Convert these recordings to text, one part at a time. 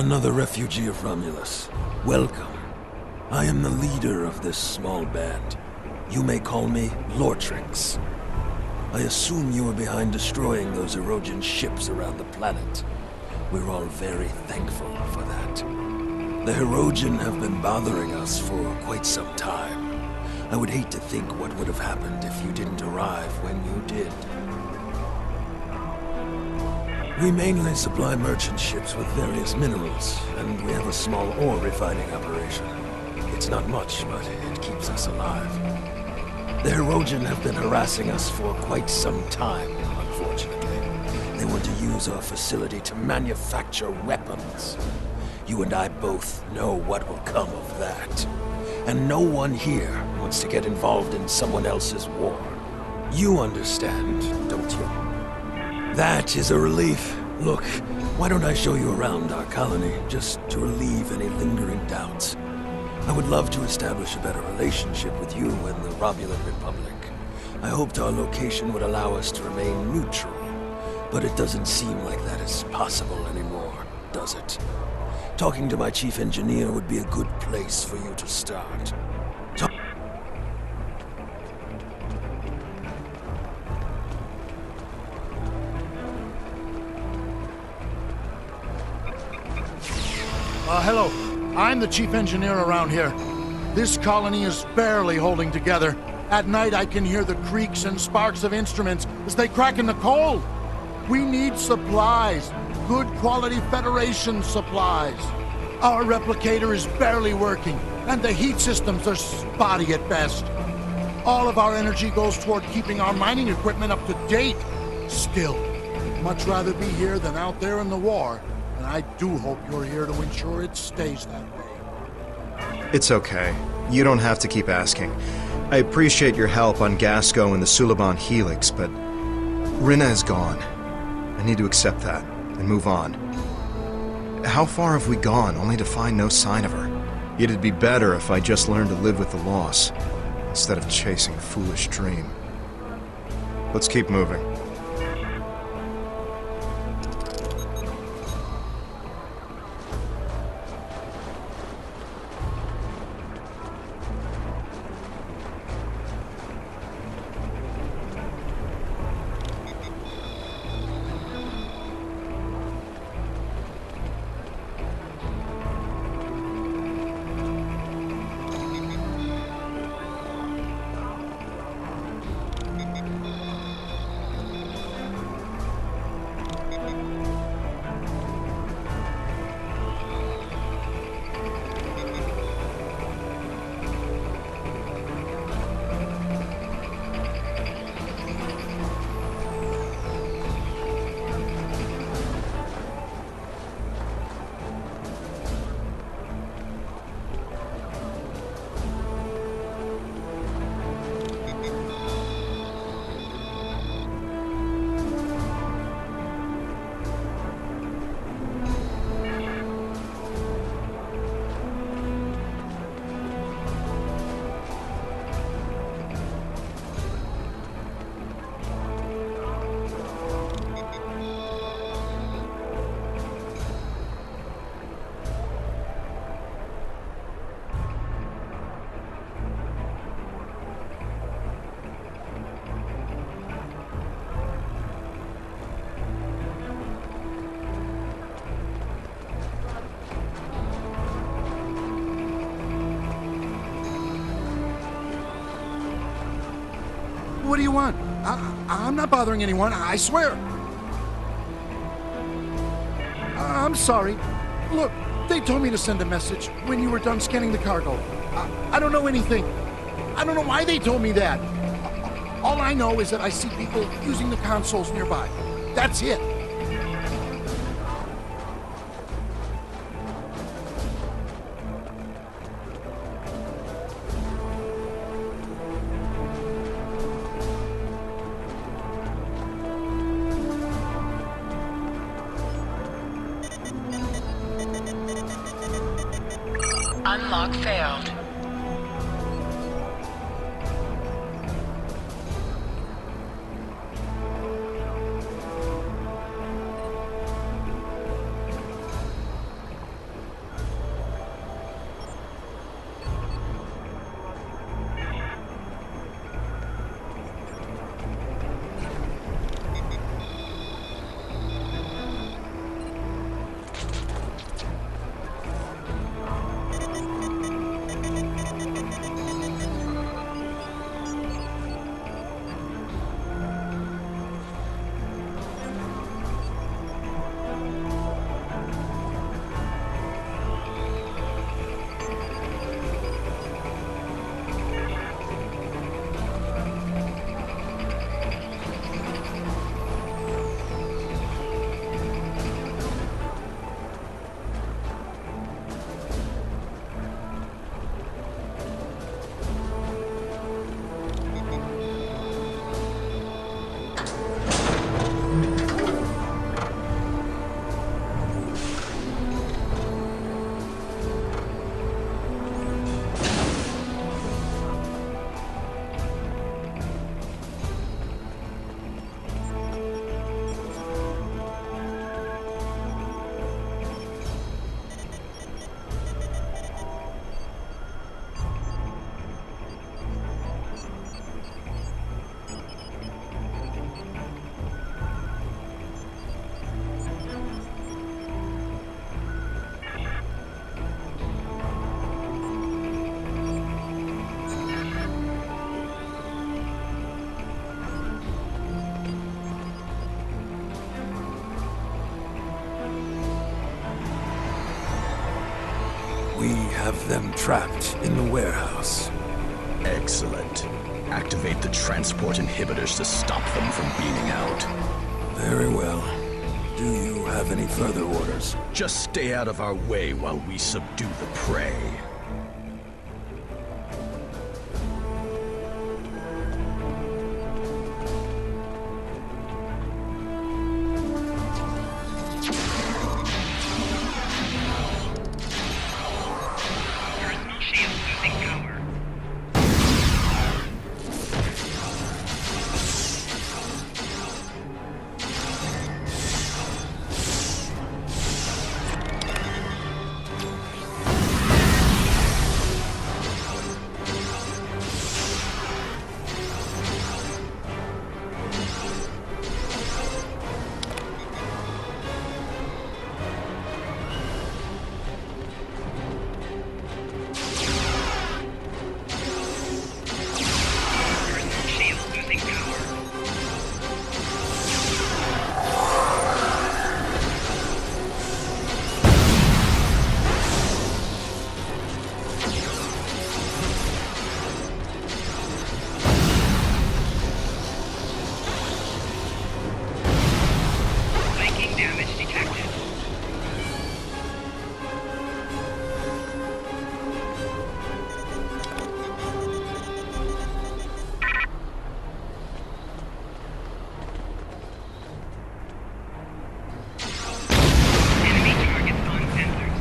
Another refugee of Romulus. Welcome. I am the leader of this small band. You may call me Lortrix. I assume you are behind destroying those Erogen ships around the planet. We're all very thankful for that. The Erogen have been bothering us for quite some time. I would hate to think what would have happened if you didn't arrive when you did. We mainly supply merchant ships with various minerals, and we have a small ore refining operation. It's not much, but it keeps us alive. The Erogen have been harassing us for quite some time, unfortunately. They want to use our facility to manufacture weapons. You and I both know what will come of that. And no one here wants to get involved in someone else's war. You understand, don't you? That is a relief. Look, why don't I show you around our colony, just to relieve any lingering doubts? I would love to establish a better relationship with you and the Romulan Republic. I hoped our location would allow us to remain neutral, but it doesn't seem like that is possible anymore, does it? Talking to my chief engineer would be a good place for you to start. Hello. I'm the chief engineer around here. This colony is barely holding together. At night I can hear the creaks and sparks of instruments as they crack in the cold. We need supplies. Good quality Federation supplies. Our replicator is barely working, and the heat systems are spotty at best. All of our energy goes toward keeping our mining equipment up to date. Still, much rather be here than out there in the war. And I do hope you're here to ensure it stays that way. It's okay. You don't have to keep asking. I appreciate your help on Gasco and the Suliban Helix, but Rinna is gone. I need to accept that and move on. How far have we gone, only to find no sign of her? It'd be better if I just learned to live with the loss, instead of chasing a foolish dream. Let's keep moving. What do you want? I'm not bothering anyone, I swear. I'm sorry. Look, they told me to send a message when you were done scanning the cargo. I don't know anything. I don't know why they told me that. All I know is that I see people using the consoles nearby. That's it. Unlock failed. We have them trapped in the warehouse. Excellent. Activate the transport inhibitors to stop them from beaming out. Very well. Do you have any further orders? Just stay out of our way while we subdue the prey. Personal shield losing power. Personal shield losing power. Flanking damage detected. Enemy targets on sensors.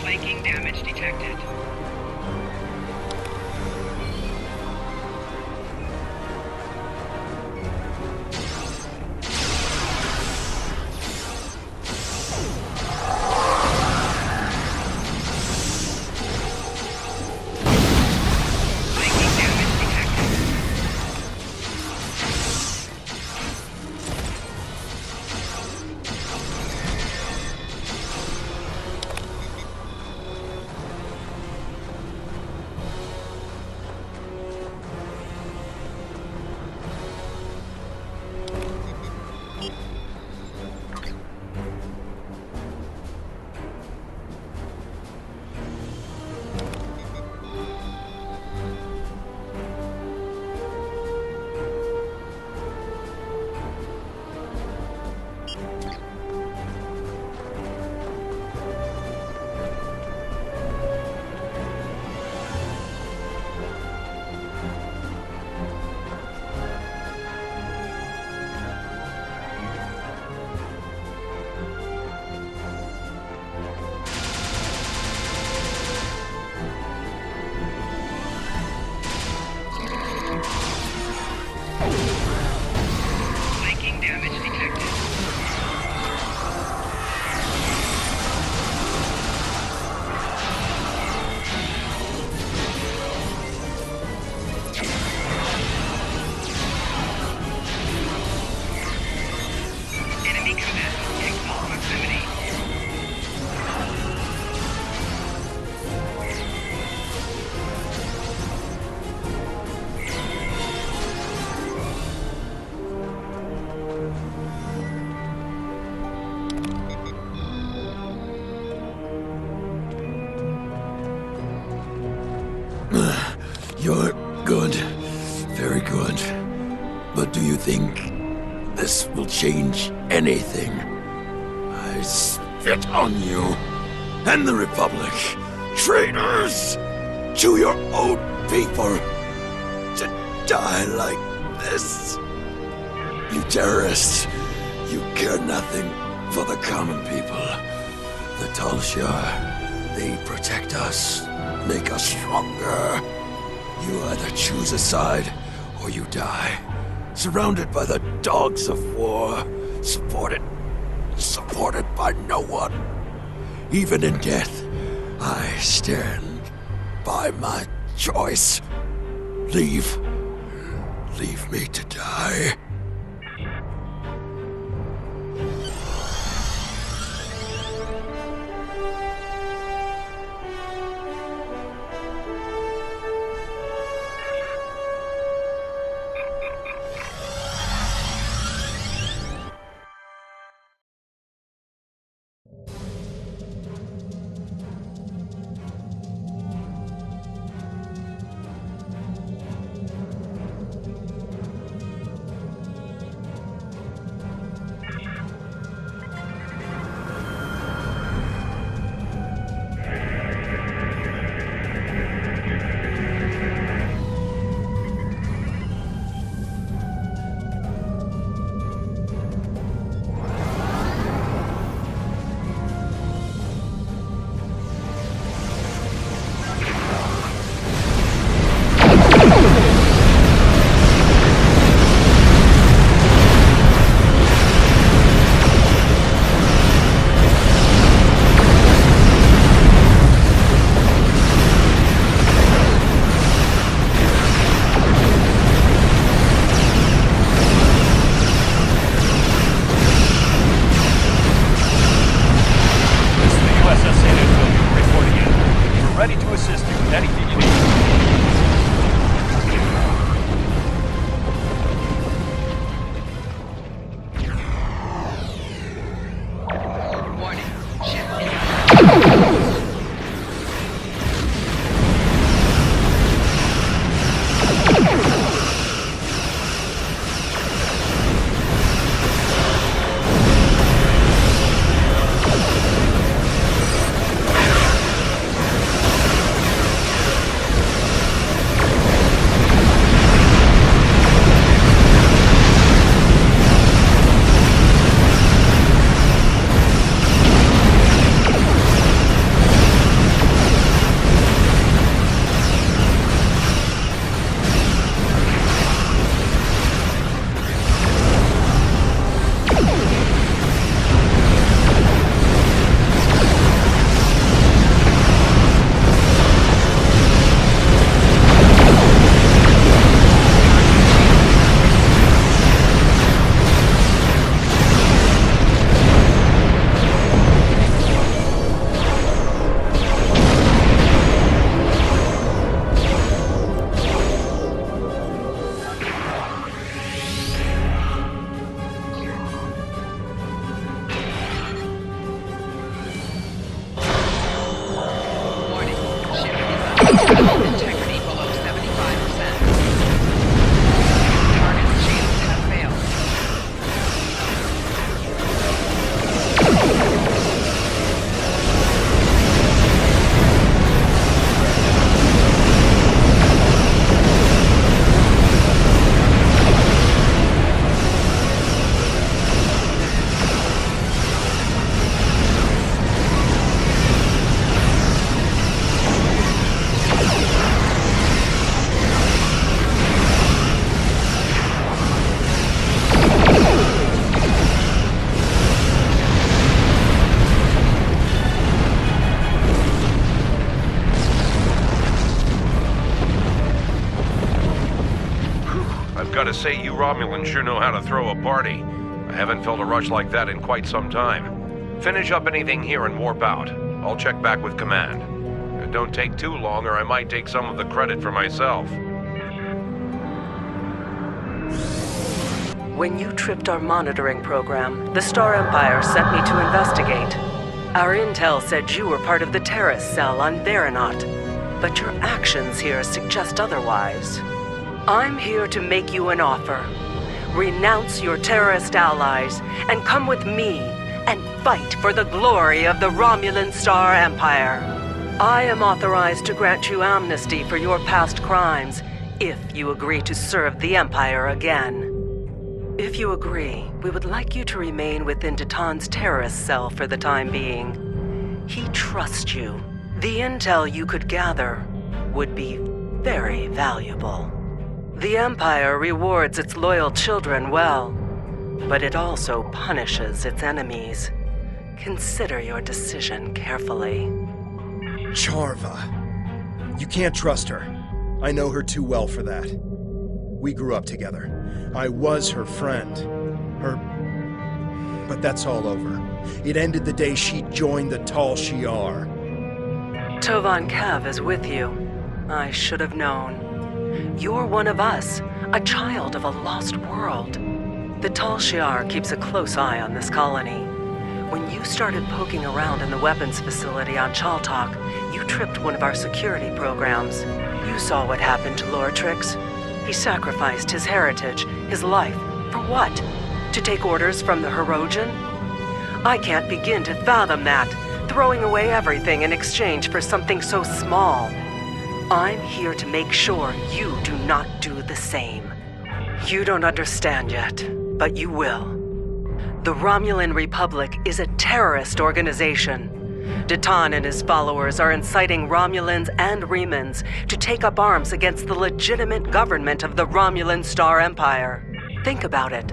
Flanking damage detected. Flanking damage detected. Flanking damage detected. Enemy combatants in close proximity. You're good. Very good. But do you think this will change anything? I spit on you and the Republic. Traitors! To your own people! To die like this! You terrorists! You care nothing for the common people. The Talshar, they protect us, make us stronger. You either choose a side, or you die. Surrounded by the dogs of war. Supported by no one. Even in death, I stand by my choice. Leave me to die. Integrity below 75%. Target's shields have failed. Gotta say, you Romulans sure know how to throw a party. I haven't felt a rush like that in quite some time. Finish up anything here and warp out. I'll check back with command. Don't take too long or I might take some of the credit for myself. When you tripped our monitoring program, the Star Empire sent me to investigate. Our intel said you were part of the terrorist cell on Veronot, but your actions here suggest otherwise. I'm here to make you an offer. Renounce your terrorist allies and come with me and fight for the glory of the Romulan Star Empire. I am authorized to grant you amnesty for your past crimes if you agree to serve the Empire again. If you agree, we would like you to remain within Titan's terrorist cell for the time being. He trusts you. The intel you could gather would be very valuable. The Empire rewards its loyal children well, but it also punishes its enemies. Consider your decision carefully. Charva. You can't trust her. I know her too well for that. We grew up together. I was her friend. But that's all over. It ended the day she joined the Tal Shiar. Tovan Kev is with you. I should have known. You're one of us, a child of a lost world. The Tal Shiar keeps a close eye on this colony. When you started poking around in the weapons facility on Chaltok, you tripped one of our security programs. You saw what happened to Lortrix. He sacrificed his heritage, his life, for what? To take orders from the Hirogen? I can't begin to fathom that, throwing away everything in exchange for something so small. I'm here to make sure you do not do the same. You don't understand yet, but you will. The Romulan Republic is a terrorist organization. Datan and his followers are inciting Romulans and Remans to take up arms against the legitimate government of the Romulan Star Empire. Think about it.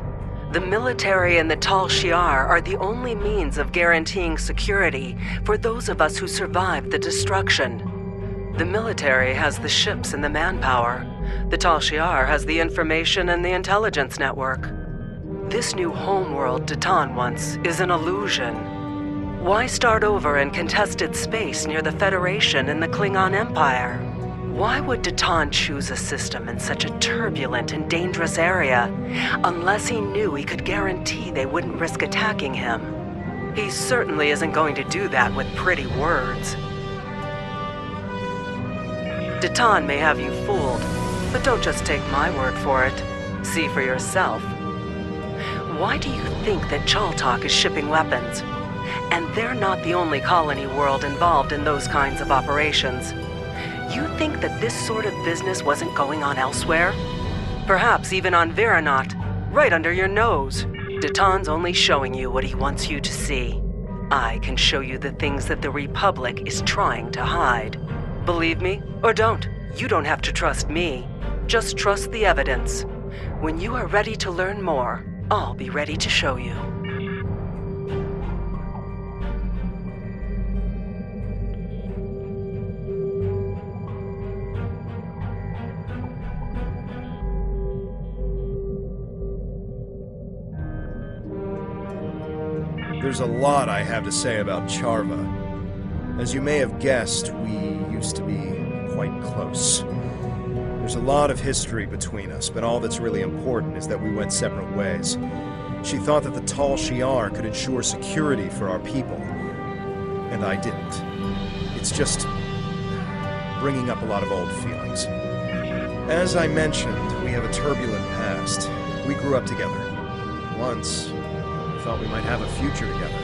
The military and the Tal Shiar are the only means of guaranteeing security for those of us who survived the destruction. The military has the ships and the manpower. The Tal Shiar has the information and the intelligence network. This new homeworld Datan wants is an illusion. Why start over in contested space near the Federation and the Klingon Empire? Why would Datan choose a system in such a turbulent and dangerous area, unless he knew he could guarantee they wouldn't risk attacking him? He certainly isn't going to do that with pretty words. Datan may have you fooled, but don't just take my word for it. See for yourself. Why do you think that Chaltok is shipping weapons? And they're not the only colony world involved in those kinds of operations. You think that this sort of business wasn't going on elsewhere? Perhaps even on Veranot, right under your nose. Datan's only showing you what he wants you to see. I can show you the things that the Republic is trying to hide. Believe me, or don't. You don't have to trust me. Just trust the evidence. When you are ready to learn more, I'll be ready to show you. There's a lot I have to say about Charva. As you may have guessed, we used to be quite close. There's a lot of history between us, but all that's really important is that we went separate ways. She thought that the Tal Shiar could ensure security for our people, and I didn't. It's just bringing up a lot of old feelings. As I mentioned, we have a turbulent past. We grew up together. Once, we thought we might have a future together.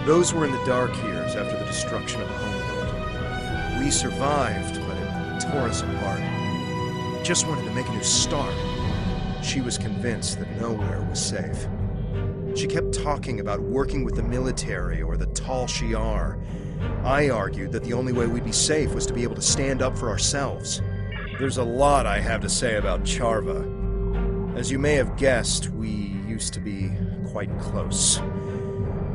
Those were in the dark years after the destruction of the homeworld. We survived, but it tore us apart. Just wanted to make a new start. She was convinced that nowhere was safe. She kept talking about working with the military or the Tal Shiar. I argued that the only way we'd be safe was to be able to stand up for ourselves. There's a lot I have to say about Charva. As you may have guessed, we used to be quite close.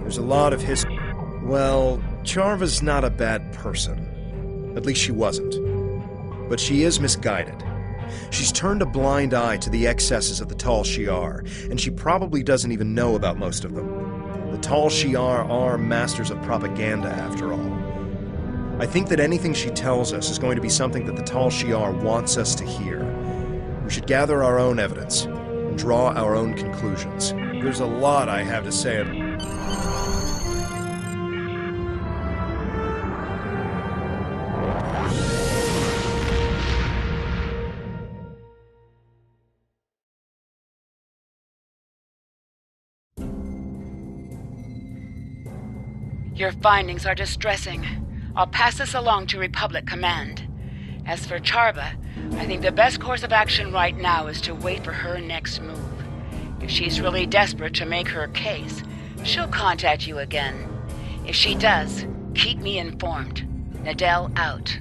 There's a lot of history. Well, Charva's not a bad person. At least she wasn't. But she is misguided. She's turned a blind eye to the excesses of the Tal Shiar, and she probably doesn't even know about most of them. The Tal Shiar are masters of propaganda, after all. I think that anything she tells us is going to be something that the Tal Shiar wants us to hear. We should gather our own evidence and draw our own conclusions. There's a lot I have to say. Your findings are distressing. I'll pass this along to Republic Command. As for Charva, I think the best course of action right now is to wait for her next move. If she's really desperate to make her case, she'll contact you again. If she does, keep me informed. Nadell out.